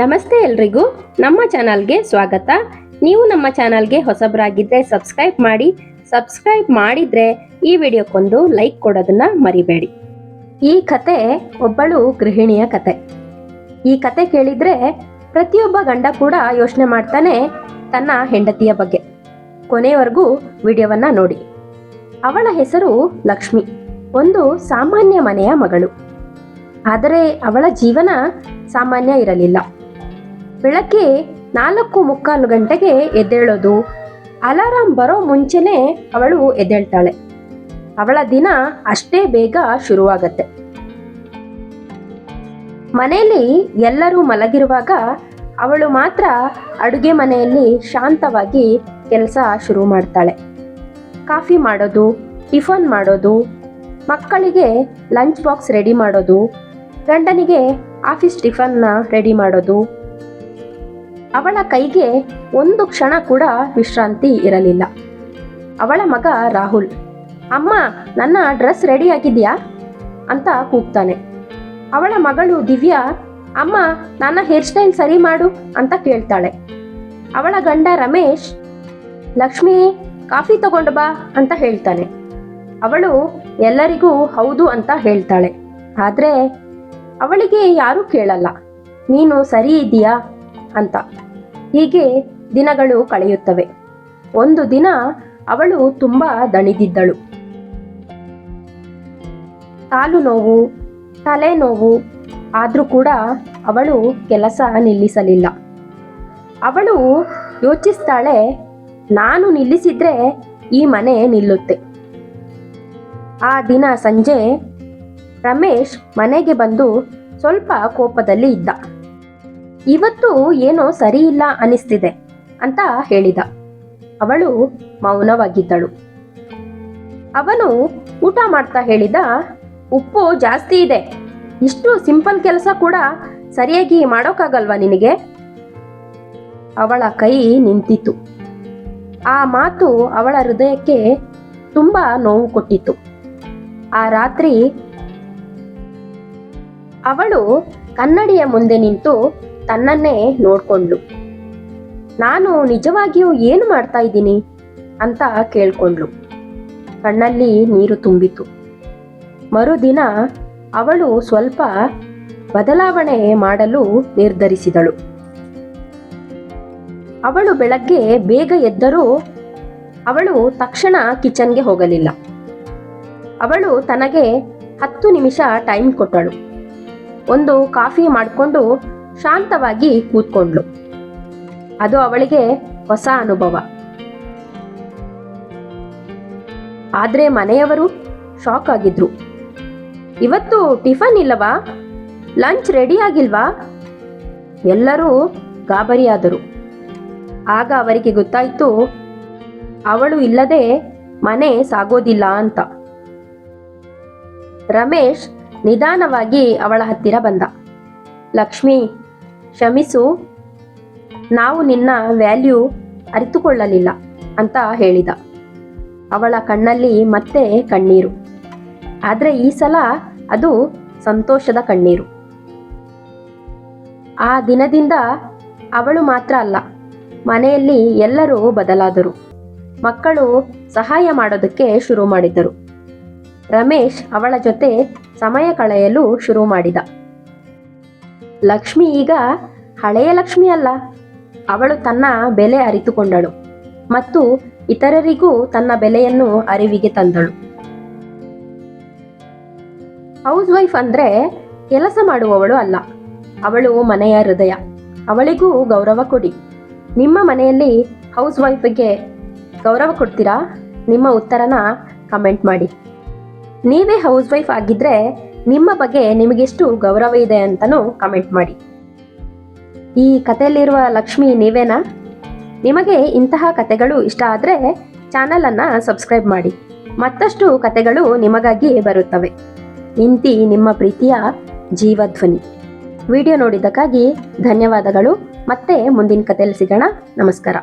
ನಮಸ್ತೆ ಎಲ್ರಿಗೂ, ನಮ್ಮ ಚಾನಲ್ಗೆ ಸ್ವಾಗತ. ನೀವು ನಮ್ಮ ಚಾನಲ್ಗೆ ಹೊಸಬರಾಗಿದ್ದರೆ ಸಬ್ಸ್ಕ್ರೈಬ್ ಮಾಡಿ. ಸಬ್ಸ್ಕ್ರೈಬ್ ಮಾಡಿದರೆ ಈ ವಿಡಿಯೋಕ್ಕೊಂದು ಲೈಕ್ ಕೊಡೋದನ್ನ ಮರಿಬೇಡಿ. ಈ ಕತೆ ಒಬ್ಬಳು ಗೃಹಿಣಿಯ ಕತೆ. ಈ ಕತೆ ಕೇಳಿದರೆ ಪ್ರತಿಯೊಬ್ಬ ಗಂಡ ಕೂಡ ಯೋಚನೆ ಮಾಡ್ತಾನೆ ತನ್ನ ಹೆಂಡತಿಯ ಬಗ್ಗೆ. ಕೊನೆಯವರೆಗೂ ವಿಡಿಯೋವನ್ನು ನೋಡಿ. ಅವಳ ಹೆಸರು ಲಕ್ಷ್ಮಿ. ಒಂದು ಸಾಮಾನ್ಯ ಮನೆಯ ಮಗಳು. ಆದರೆ ಅವಳ ಜೀವನ ಸಾಮಾನ್ಯ ಇರಲಿಲ್ಲ. ಬೆಳಗ್ಗೆ 4:45 ಗಂಟೆಗೆ ಎದ್ದೇಳೋದು. ಅಲಾರಾಮ್ ಬರೋ ಮುಂಚೆನೇ ಅವಳು ಎದ್ದೇಳ್ತಾಳೆ. ಅವಳ ದಿನ ಅಷ್ಟೇ ಬೇಗ ಶುರುವಾಗತ್ತೆ. ಮನೆಯಲ್ಲಿ ಎಲ್ಲರೂ ಮಲಗಿರುವಾಗ ಅವಳು ಮಾತ್ರ ಅಡುಗೆ ಮನೆಯಲ್ಲಿ ಶಾಂತವಾಗಿ ಕೆಲಸ ಶುರು ಮಾಡ್ತಾಳೆ. ಕಾಫಿ ಮಾಡೋದು, ಟಿಫನ್ ಮಾಡೋದು, ಮಕ್ಕಳಿಗೆ ಲಂಚ್ ಬಾಕ್ಸ್ ರೆಡಿ ಮಾಡೋದು, ಗಂಡನಿಗೆ ಆಫೀಸ್ ಟಿಫನ್ನ ರೆಡಿ ಮಾಡೋದು. ಅವಳ ಕೈಗೆ ಒಂದು ಕ್ಷಣ ಕೂಡ ವಿಶ್ರಾಂತಿ ಇರಲಿಲ್ಲ. ಅವಳ ಮಗ ರಾಹುಲ್, ಅಮ್ಮ ನನ್ನ ಡ್ರೆಸ್ ರೆಡಿ ಆಗಿದೆಯಾ ಅಂತ ಕೂಗ್ತಾನೆ. ಅವಳ ಮಗಳು ದಿವ್ಯಾ, ಅಮ್ಮ ನನ್ನ ಹೇರ್ ಸ್ಟೈಲ್ ಸರಿ ಮಾಡು ಅಂತ ಕೇಳ್ತಾಳೆ. ಅವಳ ಗಂಡ ರಮೇಶ್, ಲಕ್ಷ್ಮಿ ಕಾಫಿ ತಗೊಂಡು ಬಾ ಅಂತ ಹೇಳ್ತಾನೆ. ಅವಳು ಎಲ್ಲರಿಗೂ ಹೌದು ಅಂತ ಹೇಳ್ತಾಳೆ. ಆದರೆ ಅವಳಿಗೆ ಯಾರೂ ಕೇಳಲ್ಲ, ನೀನು ಸರಿ ಇದೆಯಾ ಅಂತ. ಹೀಗೆ ದಿನಗಳು ಕಳೆಯುತ್ತವೆ. ಒಂದು ದಿನ ಅವಳು ತುಂಬಾ ದಣಿದಿದ್ದಳು. ಕಾಲು ನೋವು, ತಲೆನೋವು ಆದರೂ ಕೂಡ ಅವಳು ಕೆಲಸ ನಿಲ್ಲಿಸಲಿಲ್ಲ. ಅವಳು ಯೋಚಿಸ್ತಾಳೆ, ನಾನು ನಿಲ್ಲಿಸಿದ್ರೆ ಈ ಮನೆ ನಿಲ್ಲುತ್ತೆ. ಆ ದಿನ ಸಂಜೆ ರಮೇಶ್ ಮನೆಗೆ ಬಂದು ಸ್ವಲ್ಪ ಕೋಪದಲ್ಲಿ ಇದ್ದ. ಇವತ್ತು ಏನೋ ಸರಿ ಇಲ್ಲ ಅನಿಸ್ತಿದೆ ಅಂತ ಹೇಳಿದ. ಅವಳು ಮೌನವಾಗಿದ್ದಳು. ಅವನು ಊಟ ಮಾಡ್ತಾ ಹೇಳಿದ, ಉಪ್ಪು ಜಾಸ್ತಿ ಇದೆ, ಇಷ್ಟು ಸಿಂಪಲ್ ಕೆಲಸ ಕೂಡ ಸರಿಯಾಗಿ ಮಾಡೋಕ್ಕಾಗಲ್ವಾ ನಿನಗೆ? ಅವಳ ಕೈ ನಿಂತಿತು. ಆ ಮಾತು ಅವಳ ಹೃದಯಕ್ಕೆ ತುಂಬಾ ನೋವು ಕೊಟ್ಟಿತು. ಆ ರಾತ್ರಿ ಅವಳು ಕನ್ನಡಿಯ ಮುಂದೆ ನಿಂತು ತನ್ನನ್ನೇ ನೋಡ್ಕೊಂಡ್ಳು. ನಾನು ನಿಜವಾಗಿಯೂ ಏನು ಮಾಡ್ತಾ ಇದ್ದೀನಿ ಅಂತ ಕೇಳ್ಕೊಂಡ್ಳು. ಕಣ್ಣಲ್ಲಿ ನೀರು ತುಂಬಿತು. ಮರುದಿನ ಅವಳು ಸ್ವಲ್ಪ ಬದಲಾವಣೆ ಮಾಡಲು ನಿರ್ಧರಿಸಿದಳು. ಅವಳು ಬೆಳಗ್ಗೆ ಬೇಗ ಎದ್ದರೂ ಅವಳು ತಕ್ಷಣ ಕಿಚನ್ಗೆ ಹೋಗಲಿಲ್ಲ. ಅವಳು ತನಗೆ 10 ನಿಮಿಷ ಟೈಮ್ ಕೊಟ್ಟಳು. ಒಂದು ಕಾಫಿ ಮಾಡಿಕೊಂಡು ಶಾಂತವಾಗಿ ಕೂತ್ಕೊಂಡ್ಳು. ಅದು ಅವಳಿಗೆ ಹೊಸ ಅನುಭವ. ಆದ್ರೆ ಮನೆಯವರು ಶಾಕ್ ಆಗಿದ್ರು. ಇವತ್ತು ಟಿಫನ್ ಇಲ್ಲವಾ? ಲಂಚ್ ರೆಡಿ ಆಗಿಲ್ವಾ? ಎಲ್ಲರೂ ಗಾಬರಿಯಾದರು. ಆಗ ಅವರಿಗೆ ಗೊತ್ತಾಯಿತು, ಅವಳು ಇಲ್ಲದೆ ಮನೆ ಸಾಗೋದಿಲ್ಲ ಅಂತ. ರಮೇಶ್ ನಿಧಾನವಾಗಿ ಅವಳ ಹತ್ತಿರ ಬಂದ. ಲಕ್ಷ್ಮಿ, ಕ್ಷಮಿಸು, ನಾವು ನಿನ್ನ ವ್ಯಾಲ್ಯೂ ಅರಿತುಕೊಳ್ಳಲಿಲ್ಲ ಅಂತ ಹೇಳಿದ. ಅವಳ ಕಣ್ಣಲ್ಲಿ ಮತ್ತೆ ಕಣ್ಣೀರು. ಆದರೆ ಈ ಸಲ ಅದು ಸಂತೋಷದ ಕಣ್ಣೀರು. ಆ ದಿನದಿಂದ ಅವಳು ಮಾತ್ರ ಅಲ್ಲ, ಮನೆಯಲ್ಲಿ ಎಲ್ಲರೂ ಬದಲಾದರು. ಮಕ್ಕಳು ಸಹಾಯ ಮಾಡೋದಕ್ಕೆ ಶುರು ಮಾಡಿದರು. ರಮೇಶ್ ಅವಳ ಜೊತೆ ಸಮಯ ಕಳೆಯಲು ಶುರು ಮಾಡಿದ. ಲಕ್ಷ್ಮಿ ಈಗ ಹಳೆಯ ಲಕ್ಷ್ಮಿ ಅಲ್ಲ. ಅವಳು ತನ್ನ ಬೆಲೆ ಅರಿತುಕೊಂಡಳು ಮತ್ತು ಇತರರಿಗೂ ತನ್ನ ಬೆಲೆಯನ್ನು ಅರಿವಿಗೆ ತಂದಳು. ಹೌಸ್ ವೈಫ್ ಅಂದ್ರೆ ಕೆಲಸ ಮಾಡುವವಳು ಅಲ್ಲ, ಅವಳು ಮನೆಯ ಹೃದಯ. ಅವಳಿಗೂ ಗೌರವ ಕೊಡಿ. ನಿಮ್ಮ ಮನೆಯಲ್ಲಿ ಹೌಸ್ ವೈಫ್ಗೆ ಗೌರವ ಕೊಡ್ತೀರಾ? ನಿಮ್ಮ ಉತ್ತರನ ಕಮೆಂಟ್ ಮಾಡಿ. ನೀವೇ ಹೌಸ್ ವೈಫ್ ಆಗಿದ್ರೆ ನಿಮ್ಮ ಬಗ್ಗೆ ನಿಮಗೆಷ್ಟು ಗೌರವ ಇದೆ ಅಂತಲೂ ಕಮೆಂಟ್ ಮಾಡಿ. ಈ ಕಥೆಯಲ್ಲಿರುವ ಲಕ್ಷ್ಮಿ ನೀವೇನಾ? ನಿಮಗೆ ಇಂತಹ ಕಥೆಗಳು ಇಷ್ಟ ಆದರೆ ಚಾನಲನ್ನು ಸಬ್ಸ್ಕ್ರೈಬ್ ಮಾಡಿ. ಮತ್ತಷ್ಟು ಕಥೆಗಳು ನಿಮಗಾಗಿ ಬರುತ್ತವೆ. ಇಂತಿ ನಿಮ್ಮ ಪ್ರೀತಿಯ ಜೀವಧ್ವನಿ. ವಿಡಿಯೋ ನೋಡಿದ್ದಕ್ಕಾಗಿ ಧನ್ಯವಾದಗಳು. ಮತ್ತೆ ಮುಂದಿನ ಕಥೆಯಲ್ಲಿ ಸಿಗೋಣ. ನಮಸ್ಕಾರ.